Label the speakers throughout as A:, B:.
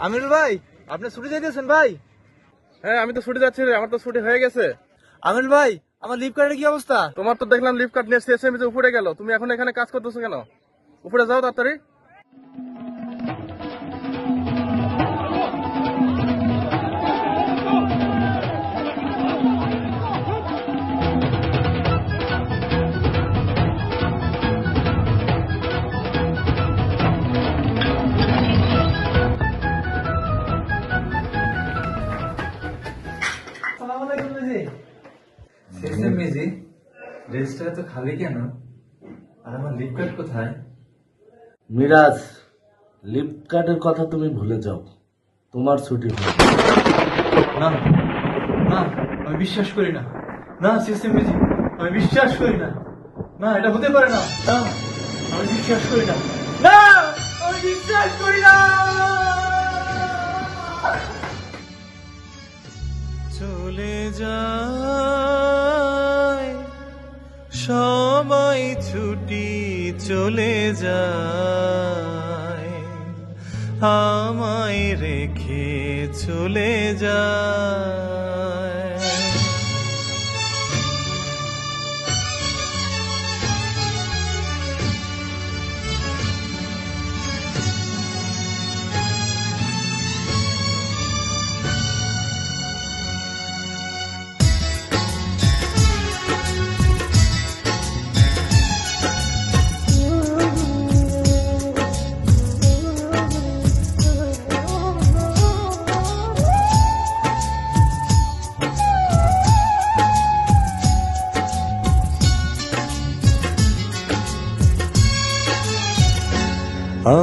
A: আমিরুল ভাই, আপনি ছুটি যাইতেছেন ভাই?
B: হ্যাঁ, আমি তো ছুটি যাচ্ছি রে, আমার তো ছুটি হয়ে গেছে।
A: আমিরুল ভাই, আমার লিভ কার্ডের কি অবস্থা?
B: তোমার তো দেখলাম লিভ কার্ড নিয়ে সিএসএম উপরে গেল, তুমি এখন এখানে কাজ করতেছো কেন? উপরে যাও তাড়াতাড়ি।
A: আসসালামু আলাইকুম মেজি।
C: শেষে মেজি, ড্রেসটা তো খালি কেন? আর আমার লিপ কার্ড কোথায়?
D: মিরাজ, লিপ কার্ডের কথা তুমি ভুলে যাও, তোমার ছুটি হবে।
A: না না, আমি বিশ্বাস করি না। না সিস্টেম মেজি, আমি বিশ্বাস করি না। না, এটা হতে পারে না। না, আমি বিশ্বাস করি না। না, আমি বিশ্বাস করি না।
E: চলে যায় সবাই, ছুটি চলে যায়, আমায় রেখে চলে যায়।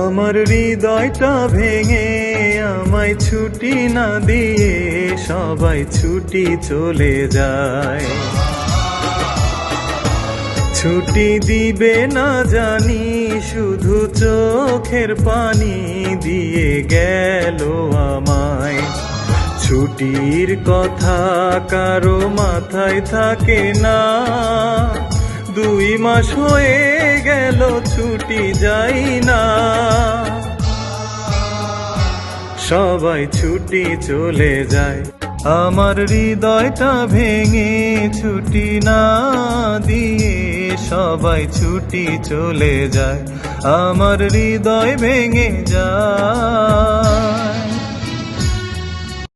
E: আমার হৃদয়টা ভেঙে আমায় ছুটি না দিয়ে সবাই ছুটি চলে যায়। ছুটি দিবে না জানি, শুধু চোখের পানি দিয়ে গেল আমায়। ছুটির কথা কারো মাথায় থাকে না, 2 মাস হয়ে গেল ছুটি যাই না। সবাই ছুটি চলে যায়, আমার হৃদয়টা ভেঙে ছুটি না দিয়ে সবাই ছুটি চলে যায়, আমার হৃদয় ভেঙে যায়।